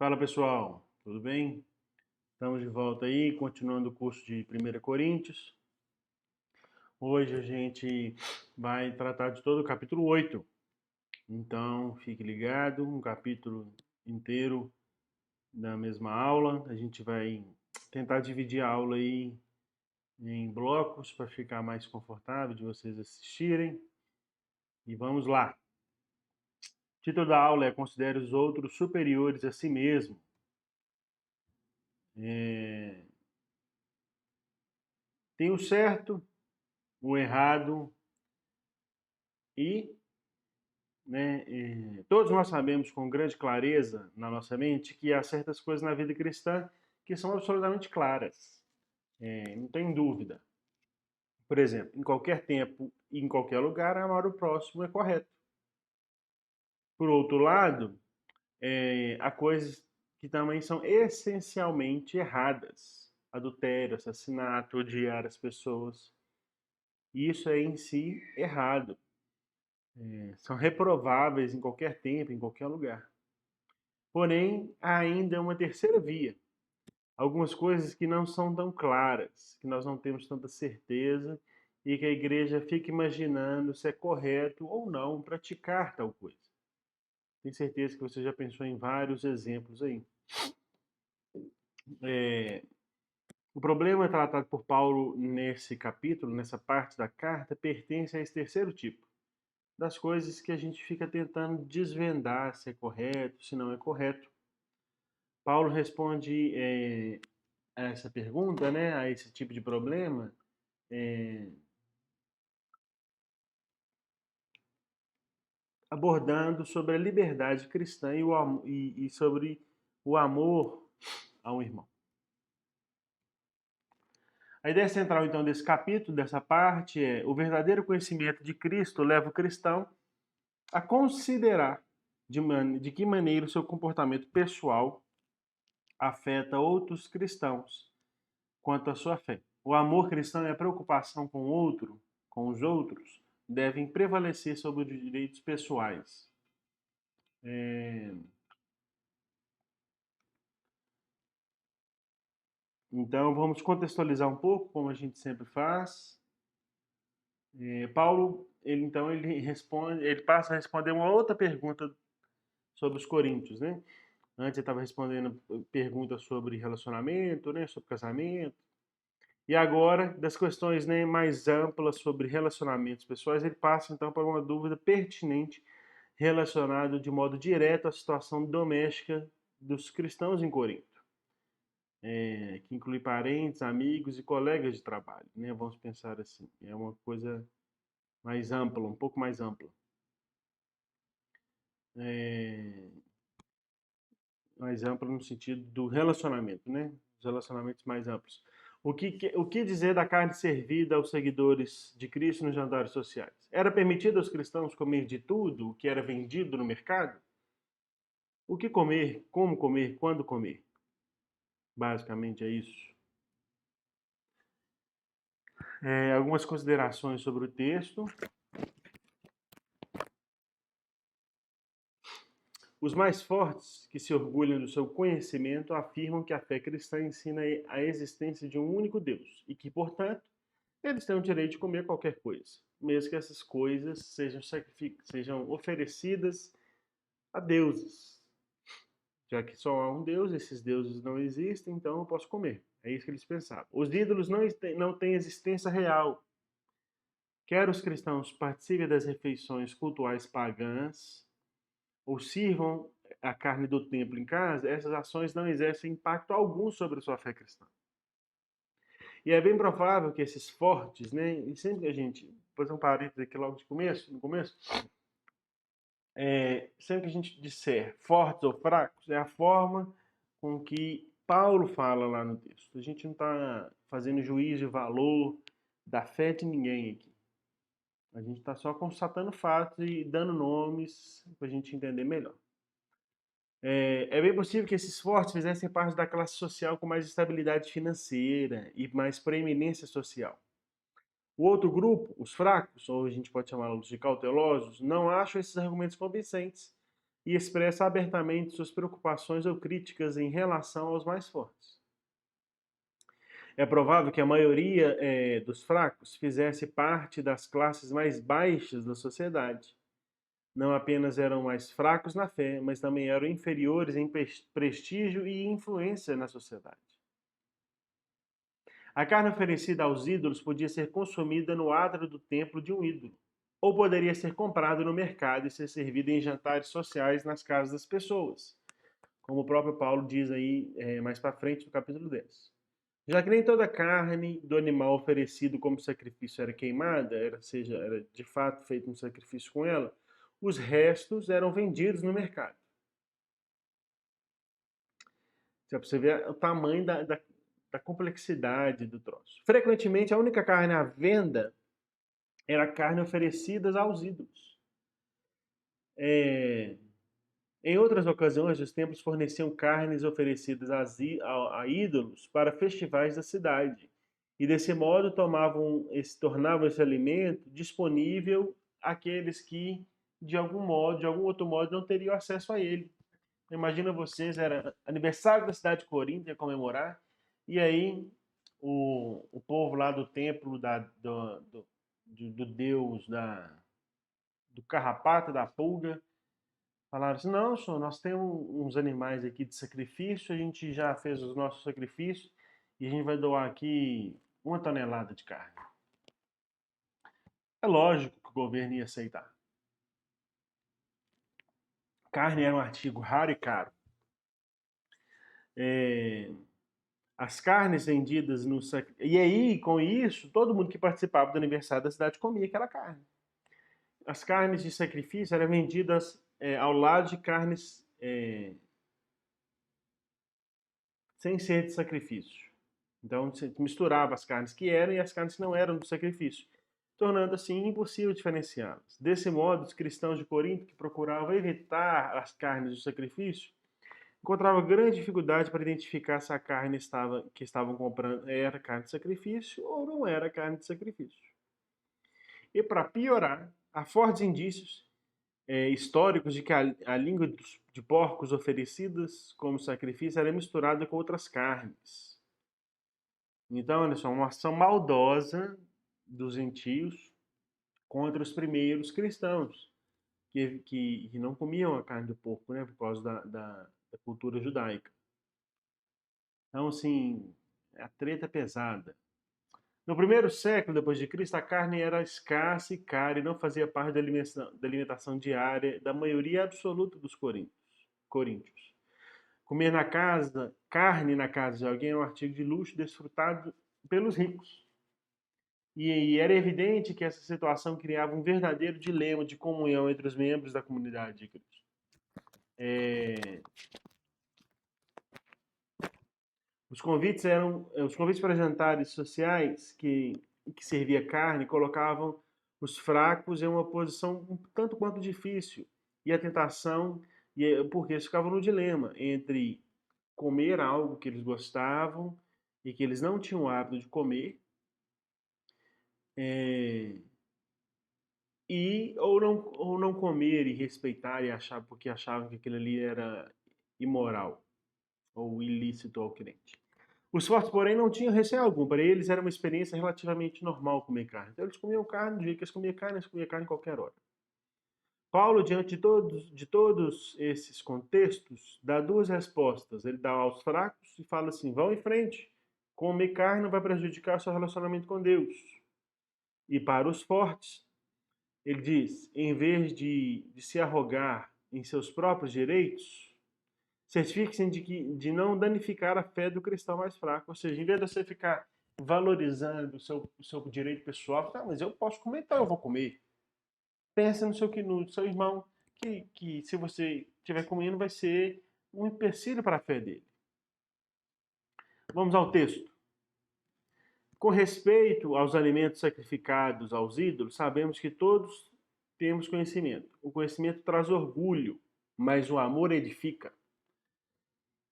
Fala pessoal, tudo bem? Estamos de volta aí, continuando o curso de 1 Coríntios. Hoje a gente vai tratar de todo o capítulo 8. Então fique ligado, um capítulo inteiro da mesma aula. A gente vai tentar dividir a aula aí em blocos para ficar mais confortável de vocês assistirem. E vamos lá. O título da aula é Considere os outros superiores a si mesmo. Tem o certo, o errado e, todos nós sabemos com grande clareza na nossa mente que há certas coisas na vida cristã que são absolutamente claras, não tem dúvida. Por exemplo, em qualquer tempo e em qualquer lugar, amar o próximo é correto. Por outro lado, há coisas que também são essencialmente erradas. Adultério, assassinato, odiar as pessoas. Isso é em si errado. São reprováveis em qualquer tempo, em qualquer lugar. Porém, há ainda uma terceira via. Algumas coisas que não são tão claras, que nós não temos tanta certeza e que a igreja fica imaginando se é correto ou não praticar tal coisa. Tenho certeza que você já pensou em vários exemplos aí. O problema tratado por Paulo nesse capítulo, nessa parte da carta, pertence a esse terceiro tipo. Das coisas que a gente fica tentando desvendar se é correto, se não é correto. Paulo responde a essa pergunta, né, a esse tipo de problema, abordando sobre a liberdade cristã e sobre o amor ao irmão. A ideia central, então, desse capítulo, dessa parte, é o verdadeiro conhecimento de Cristo leva o cristão a considerar de que maneira o seu comportamento pessoal afeta outros cristãos quanto à sua fé. O amor cristão e a preocupação com o outro, com os outros, devem prevalecer sobre os direitos pessoais. Então, vamos contextualizar um pouco, como a gente sempre faz. Paulo, ele passa a responder uma outra pergunta sobre os coríntios, né? Antes ele estava respondendo perguntas sobre relacionamento, né? Sobre casamento. E agora, das questões, né, mais amplas sobre relacionamentos pessoais, ele passa então para uma dúvida pertinente relacionada de modo direto à situação doméstica dos cristãos em Corinto, que inclui parentes, amigos e colegas de trabalho, né? Vamos pensar assim, é uma coisa mais ampla, um pouco mais ampla. Mais ampla no sentido do relacionamento, né? Os relacionamentos mais amplos. O que dizer da carne servida aos seguidores de Cristo nos jantares sociais? Era permitido aos cristãos comer de tudo o que era vendido no mercado? O que comer, como comer, quando comer? Basicamente é isso. Algumas considerações sobre o texto. Os mais fortes, que se orgulham do seu conhecimento, afirmam que a fé cristã ensina a existência de um único Deus e que, portanto, eles têm o direito de comer qualquer coisa, mesmo que essas coisas sejam oferecidas a deuses. Já que só há um Deus, esses deuses não existem, então eu posso comer. É isso que eles pensavam. Os ídolos não têm existência real. Quer os cristãos participem das refeições cultuais pagãs ou sirvam a carne do templo em casa, essas ações não exercem impacto algum sobre a sua fé cristã. E é bem provável que esses fortes, né, e sempre que a gente, vou fazer um parênteses aqui logo no começo, sempre que a gente disser fortes ou fracos, é a forma com que Paulo fala lá no texto. A gente não está fazendo juízo de valor da fé de ninguém aqui. A gente está só constatando fatos e dando nomes para a gente entender melhor. É bem possível que esses fortes fizessem parte da classe social com mais estabilidade financeira e mais preeminência social. O outro grupo, os fracos, ou a gente pode chamá-los de cautelosos, não acham esses argumentos convincentes e expressa abertamente suas preocupações ou críticas em relação aos mais fortes. É provável que a maioria dos fracos fizesse parte das classes mais baixas da sociedade. Não apenas eram mais fracos na fé, mas também eram inferiores em prestígio e influência na sociedade. A carne oferecida aos ídolos podia ser consumida no átrio do templo de um ídolo, ou poderia ser comprada no mercado e ser servida em jantares sociais nas casas das pessoas, como o próprio Paulo diz aí mais para frente no capítulo 10. Já que nem toda a carne do animal oferecido como sacrifício era queimada, era de fato feito um sacrifício com ela, os restos eram vendidos no mercado. Para você ver o tamanho da complexidade do troço. Frequentemente, a única carne à venda era a carne oferecida aos ídolos. Em outras ocasiões, os templos forneciam carnes oferecidas a ídolos para festivais da cidade. E desse modo tornavam esse alimento disponível àqueles que, de algum outro modo, não teriam acesso a ele. Imagina vocês, era aniversário da cidade de Corinto, ia comemorar, e aí o povo lá do templo do deus do carrapato, da pulga, falaram assim, não, senhor, nós temos uns animais aqui de sacrifício, a gente já fez os nossos sacrifícios, e a gente vai doar aqui 1 tonelada de carne. É lógico que o governo ia aceitar. Carne era um artigo raro e caro. As carnes vendidas no sacrifício. E aí, com isso, todo mundo que participava do aniversário da cidade comia aquela carne. As carnes de sacrifício eram vendidas ao lado de carnes sem ser de sacrifício. Então, você misturava as carnes que eram e as carnes que não eram do sacrifício, tornando assim impossível diferenciá-las. Desse modo, os cristãos de Corinto, que procuravam evitar as carnes do sacrifício, encontravam grande dificuldade para identificar se a carne que estavam comprando era carne de sacrifício ou não era carne de sacrifício. E para piorar, há fortes indícios históricos de que a língua de porcos oferecidas como sacrifício era misturada com outras carnes. Então, olha só, uma ação maldosa dos gentios contra os primeiros cristãos, que não comiam a carne do porco, né, por causa da cultura judaica. Então, assim, a treta é pesada. No primeiro século depois de Cristo, a carne era escassa e cara e não fazia parte da alimentação diária da maioria absoluta dos coríntios. Comer carne na casa de alguém é um artigo de luxo desfrutado pelos ricos. E era evidente que essa situação criava um verdadeiro dilema de comunhão entre os membros da comunidade de Cristo. Os convites para jantares sociais que servia carne colocavam os fracos em uma posição um tanto quanto difícil. E a tentação, porque eles ficavam no dilema entre comer algo que eles gostavam e que eles não tinham o hábito de comer, ou não comer e respeitar e achar porque achavam que aquilo ali era imoral ou ilícito ao crente. Os fortes, porém, não tinham receio algum. Para eles era uma experiência relativamente normal comer carne. Então eles comiam carne, do jeito que eles comiam carne a qualquer hora. Paulo, diante de todos esses contextos, dá duas respostas. Ele dá aos fracos e fala assim, vão em frente. Comer carne não vai prejudicar seu relacionamento com Deus. E para os fortes, ele diz, em vez de se arrogar em seus próprios direitos, certifiquem-se de não danificar a fé do cristão mais fraco. Ou seja, em vez de você ficar valorizando o seu direito pessoal, tá, mas eu posso comer, então eu vou comer. Pensa no seu irmão, que se você estiver comendo, vai ser um empecilho para a fé dele. Vamos ao texto. Com respeito aos alimentos sacrificados aos ídolos, sabemos que todos temos conhecimento. O conhecimento traz orgulho, mas o amor edifica.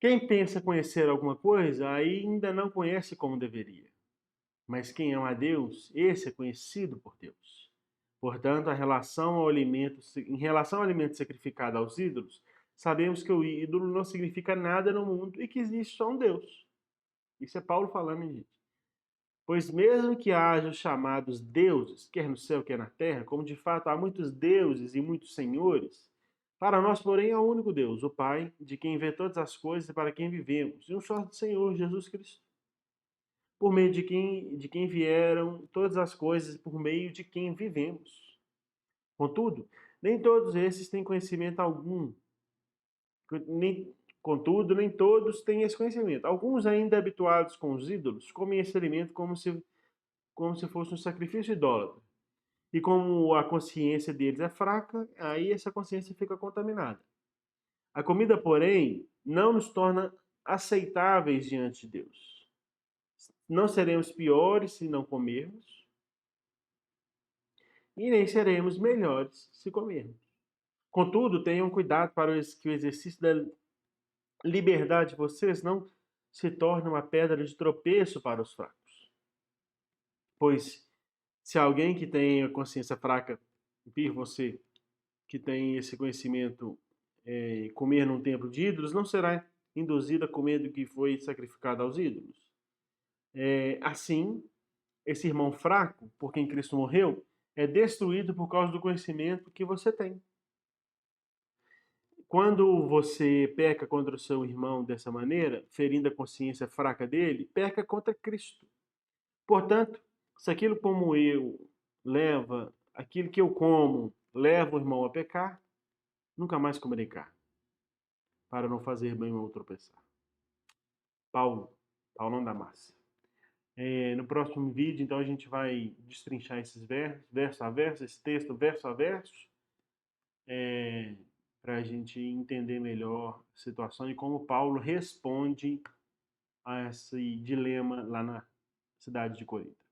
Quem pensa conhecer alguma coisa ainda não conhece como deveria. Mas quem ama a Deus, esse é conhecido por Deus. Portanto, em relação ao alimento sacrificado aos ídolos, sabemos que o ídolo não significa nada no mundo e que existe só um Deus. Isso é Paulo falando, hein, gente? Pois mesmo que haja os chamados deuses, quer no céu, quer na terra, como de fato há muitos deuses e muitos senhores, para nós, porém, há um único Deus, o Pai, de quem vê todas as coisas e para quem vivemos, e um só Senhor, Jesus Cristo, por meio de quem vieram todas as coisas, por meio de quem vivemos. Contudo, nem todos esses têm conhecimento algum. Contudo, nem todos têm esse conhecimento. Alguns, ainda habituados com os ídolos, comem esse alimento como se fosse um sacrifício idólatra. E como a consciência deles é fraca, aí essa consciência fica contaminada. A comida, porém, não nos torna aceitáveis diante de Deus. Não seremos piores se não comermos, e nem seremos melhores se comermos. Contudo, tenham cuidado para que o exercício da liberdade de vocês não se torne uma pedra de tropeço para os fracos. Pois, se alguém que tem a consciência fraca vir você, que tem esse conhecimento, comer num templo de ídolos, não será induzido a comer do que foi sacrificado aos ídolos. Assim, esse irmão fraco, por quem Cristo morreu, é destruído por causa do conhecimento que você tem. Quando você peca contra o seu irmão dessa maneira, ferindo a consciência fraca dele, peca contra Cristo. Portanto, se aquilo que eu como leva o irmão a pecar, nunca mais comerei carne, para não fazer bem o irmão tropeçar. Paulão da Márcia. No próximo vídeo, então, a gente vai destrinchar esses versos, verso a verso, esse texto verso a verso, para a gente entender melhor a situação e como Paulo responde a esse dilema lá na cidade de Corinto.